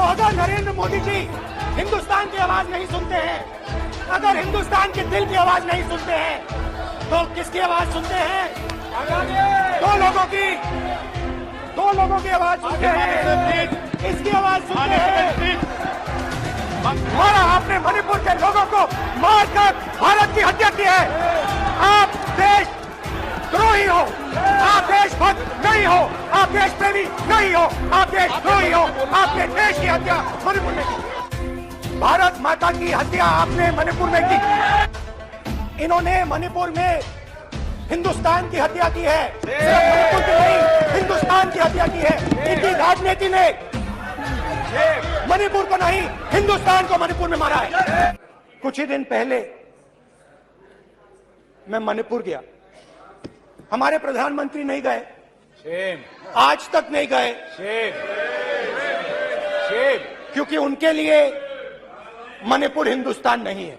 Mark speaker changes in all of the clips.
Speaker 1: अगर नरेंद्र मोदी जी हिंदुस्तान की आवाज नहीं सुनते हैं, अगर हिंदुस्तान के दिल की आवाज नहीं सुनते हैं, तो किसकी आवाज सुनते हैं? दो लोगों की आवाज सुनते हैं, इसकी आवाज सुनते हैं। मारा आपने मणिपुर के लोगों को मारकर भारत की हत्या की है। आप देशद्रोही हो, आप देशभक्त नहीं हो, आप देश प्रेमी नहीं हो, आप देशद्रोही हो। आपने देश की हत्या मणिपुर में की, भारत माता की हत्या आपने मणिपुर में की। इन्होंने मणिपुर में हिंदुस्तान की हत्या की है, सिर्फ मणिपुर की नहीं, हिंदुस्तान की हत्या की है। इनकी राजनीति ने मणिपुर को नहीं, हिंदुस्तान को मणिपुर में मारा है। कुछ ही दिन पहले मैं मणिपुर गया, हमारे प्रधानमंत्री नहीं गए, आज तक नहीं गए, क्योंकि उनके लिए मणिपुर हिंदुस्तान नहीं है।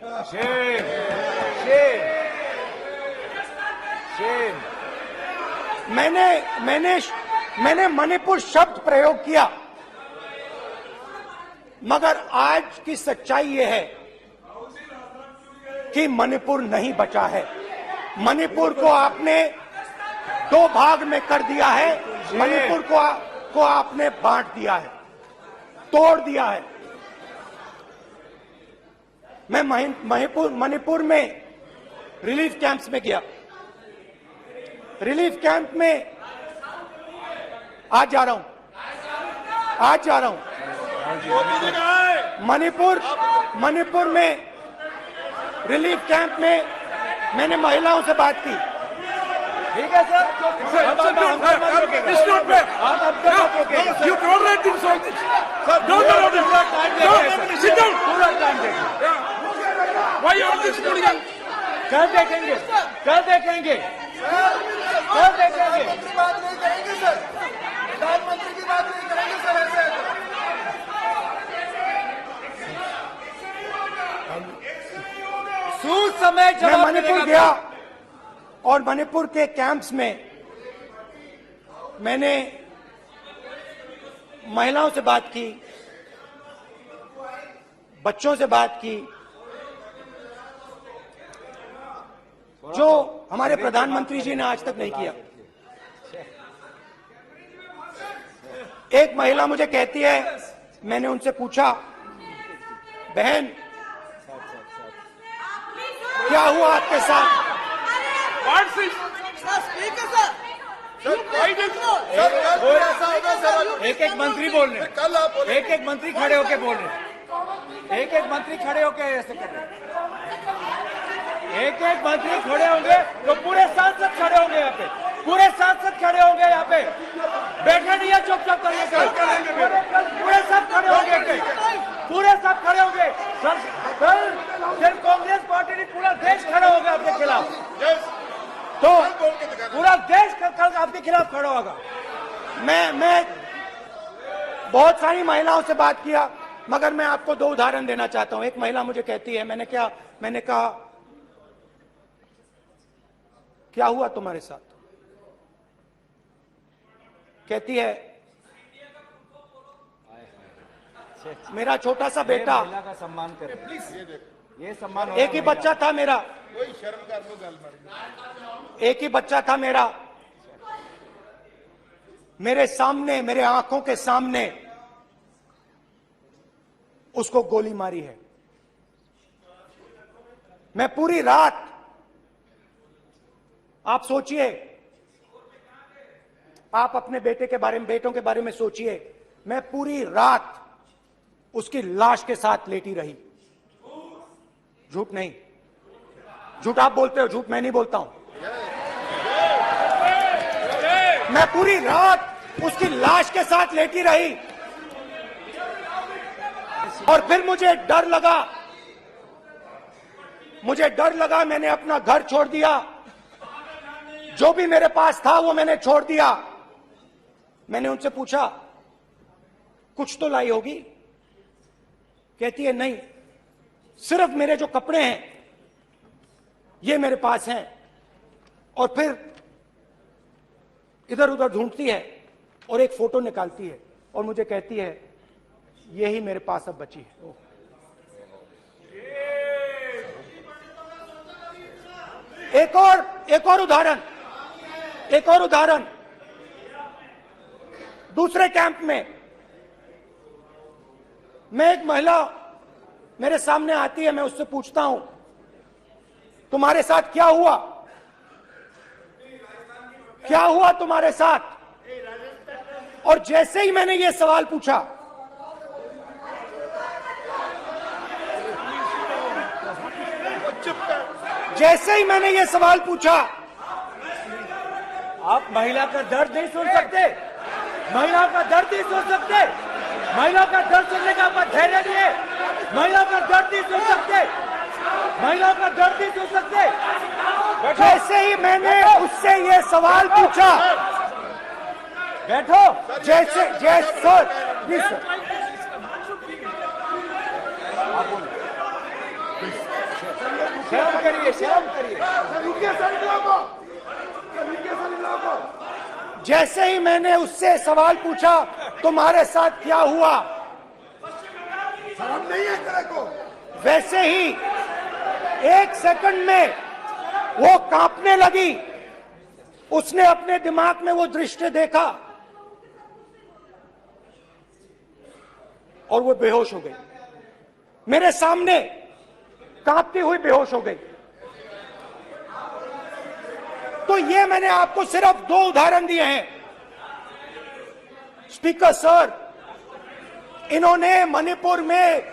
Speaker 1: मैंने मणिपुर शब्द प्रयोग किया, मगर आज की सच्चाई यह है कि मणिपुर नहीं बचा है। मणिपुर को आपने दो भाग में कर दिया है, मणिपुर को आपने बांट दिया है, तोड़ दिया है। मैं मणिपुर में रिलीफ कैंप्स में गया, रिलीफ कैंप में आज जा रहा हूं, मणिपुर में रिलीफ कैंप में मैंने महिलाओं से बात की।
Speaker 2: ठीक है सर, कल देखेंगे, कल देखेंगे, कल देखेंगे।
Speaker 3: बात नहीं करेंगे सर, प्रधानमंत्री की बात नहीं करेंगे सर। ऐसे
Speaker 2: समय
Speaker 1: मैं मणिपुर गया और मणिपुर के कैंप्स में मैंने महिलाओं से बात की, बच्चों से बात की, जो हमारे प्रधानमंत्री जी ने आज तक नहीं किया। एक महिला मुझे कहती है, मैंने उनसे पूछा, बहन क्या हुआ आपके साथ?
Speaker 2: एक एक मंत्री बोल रहे, एक एक मंत्री खड़े होके बोल रहे, एक एक मंत्री खड़े होके ऐसे कर रहे, एक एक मंत्री खड़े होंगे तो पूरे सांसद खड़े होंगे यहाँ पे, पूरे सांसद खड़े होंगे यहाँ पे, बैठे नहीं है, चुपचाप करिए, पूरे सब खड़े होंगे, पूरे सब खड़े होंगे। सिर्फ कांग्रेस पार्टी नहीं, पूरा देश खड़ा होगा आपके खिलाफ, तो पूरा देश कल आपके खिलाफ खड़ा होगा।
Speaker 1: मैं बहुत सारी महिलाओं से बात किया, मगर मैं आपको दो उदाहरण देना चाहता हूं। एक महिला मुझे कहती है, मैंने कहा क्या हुआ तुम्हारे साथ? कहती है, मेरा छोटा सा बेटा,
Speaker 2: महिला का सम्मान करें प्लीज, ये सम्मान,
Speaker 1: एक ही बच्चा था मेरा,
Speaker 3: कोई शर्म कर लो गल,
Speaker 1: एक ही बच्चा था मेरा, मेरे सामने, मेरे आंखों के सामने उसको गोली मारी है। मैं पूरी रात, आप सोचिए, आप अपने बेटे के बारे में, बेटों के बारे में सोचिए, मैं पूरी रात उसकी लाश के साथ लेटी रही। झूठ नहीं, झूठ आप बोलते हो, झूठ मैं नहीं बोलता हूं। मैं पूरी रात उसकी लाश के साथ लेटी रही और फिर मुझे डर लगा, मैंने अपना घर छोड़ दिया, जो भी मेरे पास था वो मैंने छोड़ दिया। मैंने उनसे पूछा, कुछ तो लाई होगी? कहती है, नहीं, सिर्फ मेरे जो कपड़े हैं ये मेरे पास हैं। और फिर इधर उधर ढूंढती है और एक फोटो निकालती है और मुझे कहती है, यही मेरे पास अब बची है। एक और उदाहरण, दूसरे कैंप में मैं एक महिला मेरे सामने आती है, मैं उससे पूछता हूं तुम्हारे साथ क्या हुआ, क्या हुआ तुम्हारे साथ? और जैसे ही मैंने ये सवाल पूछा,
Speaker 2: आप महिला का दर्द नहीं सुन सकते, महिला का दर्द नहीं सुन सकते, महिला का दर्द सुनने का आपका धैर्य नहीं है, महिला का दर्द नहीं सुन सकते, महिला का दर्द नहीं सुन सकते।
Speaker 1: जैसे ही मैंने उससे ये सवाल पूछा,
Speaker 2: बैठो,
Speaker 1: सर प्लीज सर,
Speaker 2: शर्म करिए, शर्म करिए।
Speaker 1: जैसे ही मैंने उससे सवाल पूछा तुम्हारे साथ क्या हुआ,
Speaker 3: शर्म नहीं है तेरे को?
Speaker 1: वैसे ही 1 सेकंड में वो कांपने लगी। उसने अपने दिमाग में वो दृश्य देखा और वो बेहोश हो गई, मेरे सामने कांपती हुई बेहोश हो गई। तो ये मैंने आपको सिर्फ 2 उदाहरण दिए हैं। स्पीकर सर, इन्होंने मणिपुर में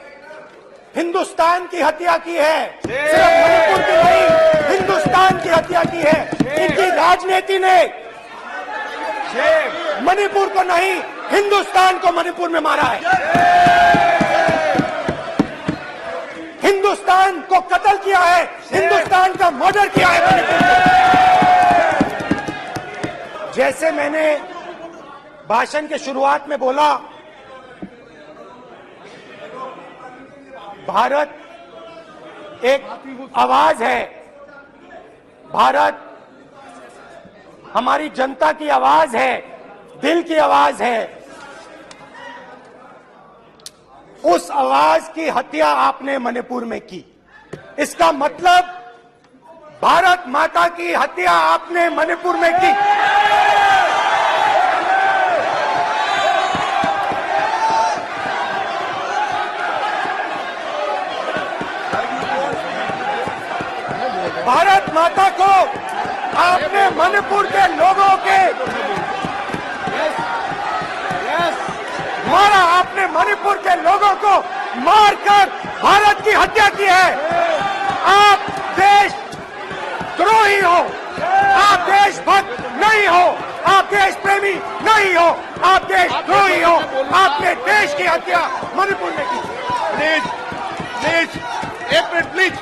Speaker 1: हिंदुस्तान की हत्या की है, सिर्फ मणिपुर की नहीं, हिंदुस्तान की हत्या की है। इनकी राजनीति ने मणिपुर को नहीं, हिंदुस्तान को मणिपुर में मारा है, हिंदुस्तान को कत्ल किया है, हिंदुस्तान का मर्डर किया है मणिपुर में। जैसे मैंने भाषण के शुरुआत में बोला, भारत एक आवाज है, भारत हमारी जनता की आवाज है, दिल की आवाज है। उस आवाज की हत्या आपने मणिपुर में की, इसका मतलब भारत माता की हत्या आपने मणिपुर में की। भारत माता को आपने मणिपुर के लोगों के मारा, आपने मणिपुर के लोगों को मारकर भारत की हत्या की है। आप देश द्रोही हो, आप देशभक्त नहीं हो, आप देश प्रेमी नहीं हो, आप देशद्रोही हो। आपने देश की हत्या मणिपुर में की।
Speaker 3: Please please 1 minute please,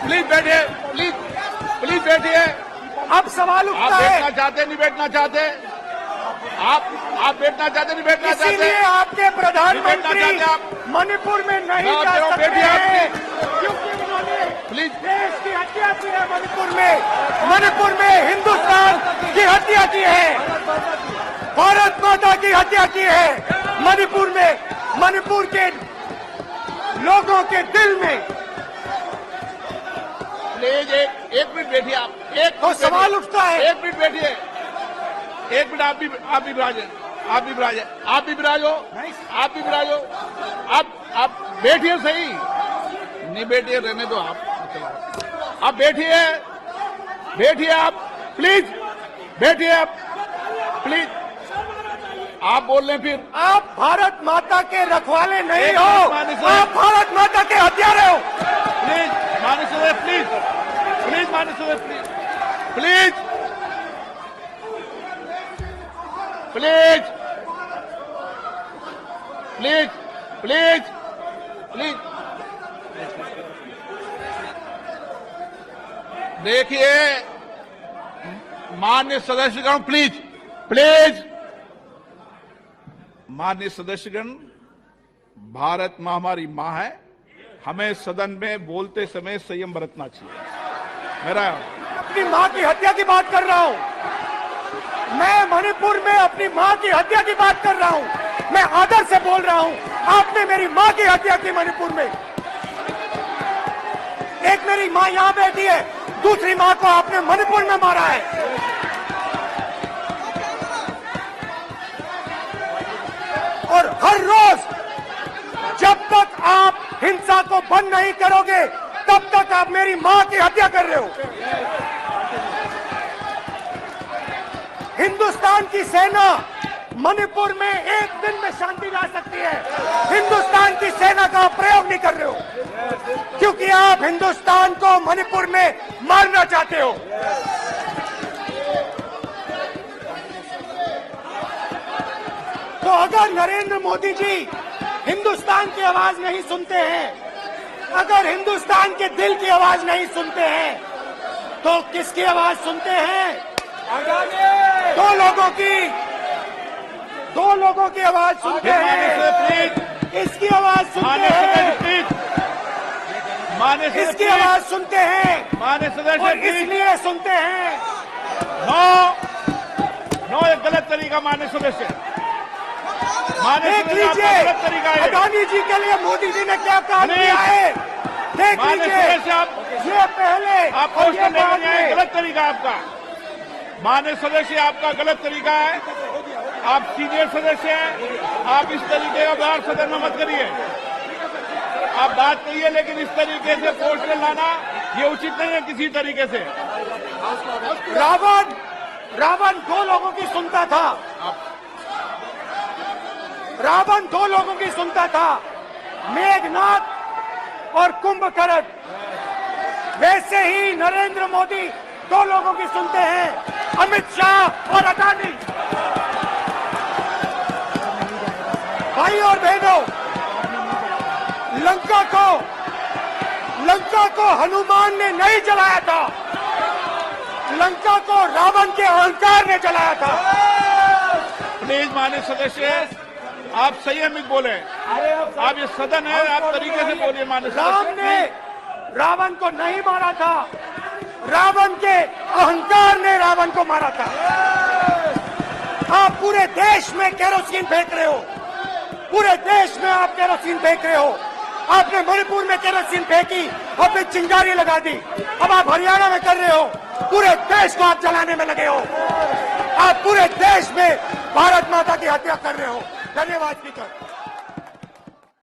Speaker 3: please बैठिए, प्लीज प्लीज बैठिए।
Speaker 1: अब सवाल
Speaker 3: आप
Speaker 1: उठता है,
Speaker 3: बैठना चाहते नहीं बैठना चाहते, आप बैठना चाहते नहीं बैठना चाहते,
Speaker 1: इसीलिए आपके प्रधानमंत्री
Speaker 3: बैठना चाहते आप।
Speaker 1: मणिपुर में नहीं
Speaker 3: मैं
Speaker 1: जा
Speaker 3: आप
Speaker 1: सकते
Speaker 3: बैठिए, आप
Speaker 1: हैं, क्योंकि उन्होंने
Speaker 3: प्लीज
Speaker 1: देश की हत्या की है। मणिपुर में हिंदुस्तान की हत्या की है, भारत माता की हत्या की है। मणिपुर में, मणिपुर के लोगों के दिल में।
Speaker 3: प्लीज एक मिनट बैठिए आप, एक
Speaker 1: तो
Speaker 3: मिनट
Speaker 1: सवाल
Speaker 3: बैठिए।
Speaker 1: उठता है,
Speaker 3: 1 मिनट बैठिए, 1 मिनट आप भी विराजे, आप भी विराजे, आप भी विराजो, आप भी विराजो, आप बैठिए सही, नहीं बैठिए रहने दो आप बैठिए, बैठिए आप प्लीज, बैठिए आप प्लीज। आप बोल रहे हैं फिर
Speaker 1: आप भारत माता के रखवाले नहीं हो, आप भारत माता के हत्यारे हो।
Speaker 3: प्लीज माननीय सदस्य, प्लीज प्लीज माननीय सदस्य, please please please please please देखिए माननीय सदस्यगण, प्लीज प्लीज माननीय सदस्यगण, भारत मां हमारी मां है, हमें सदन में बोलते समय संयम बरतना चाहिए। मेरा
Speaker 1: अपनी मां की हत्या की बात कर रहा हूं, मैं मणिपुर में अपनी मां की हत्या की बात कर रहा हूं, मैं आदर से बोल रहा हूं। आपने मेरी मां की हत्या की मणिपुर में। एक मेरी मां यहां बैठी है, दूसरी मां को आपने मणिपुर में मारा है। और हर रोज जब तक आप हिंसा को बंद नहीं करोगे तब तक आप मेरी मां की हत्या कर रहे हो। हिंदुस्तान की सेना मणिपुर में एक दिन में शांति ला सकती है, हिंदुस्तान की सेना का आप प्रयोग नहीं कर रहे हो क्योंकि आप हिंदुस्तान को मणिपुर में मारना चाहते हो। तो अगर नरेंद्र मोदी जी हिंदुस्तान की आवाज नहीं सुनते हैं, अगर हिंदुस्तान के दिल की आवाज नहीं सुनते हैं, तो किसकी आवाज सुनते हैं? दो लोगों की आवाज सुनते हैं। इसकी आवाज सुनते हैं, इसकी आवाज सुनते हैं और इसलिए सुनते हैं।
Speaker 3: नो एक गलत तरीका माननीय सदस्य,
Speaker 1: देख लीजिए अडानी जी के लिए मोदी जी ने क्या काम किया है। देख लीजिए ये पहले
Speaker 3: आप क्वेश्चन लेकर आए, गलत तरीका आपका। माननीय सदस्य आपका गलत तरीका है, आप सीनियर सदस्य हैं, आप इस तरीके का व्यवहार सदन में मत करिए। आप बात करिए लेकिन इस तरीके से क्वेश्चन लाना ये उचित नहीं है किसी तरीके से।
Speaker 1: रावण दो लोगों की सुनता था, रावण दो लोगों की सुनता था, मेघनाथ और कुंभकर्ण। वैसे ही नरेंद्र मोदी दो लोगों की सुनते हैं, अमित शाह और अडानी। भाई और बहनों, लंका को हनुमान ने नहीं जलाया था, लंका को रावण के अहंकार ने जलाया था।
Speaker 3: प्लीज माननीय सदस्य आप संयमित बोले, आप ये सदन है, आप तरीके से बोलिए। माननीय
Speaker 1: राम ने रावण को नहीं मारा था, रावण के अहंकार ने रावण को मारा था। आप पूरे देश में केरोसिन फेंक रहे हो, पूरे देश में आप केरोसिन फेंक रहे हो। आपने मणिपुर में केरोसिन फेंकी और फिर चिंगारी लगा दी, अब आप हरियाणा में कर रहे हो, पूरे देश को आप जलाने में लगे हो। आप पूरे देश में भारत माता की हत्या कर रहे हो। धन्यवाद स्पीकर।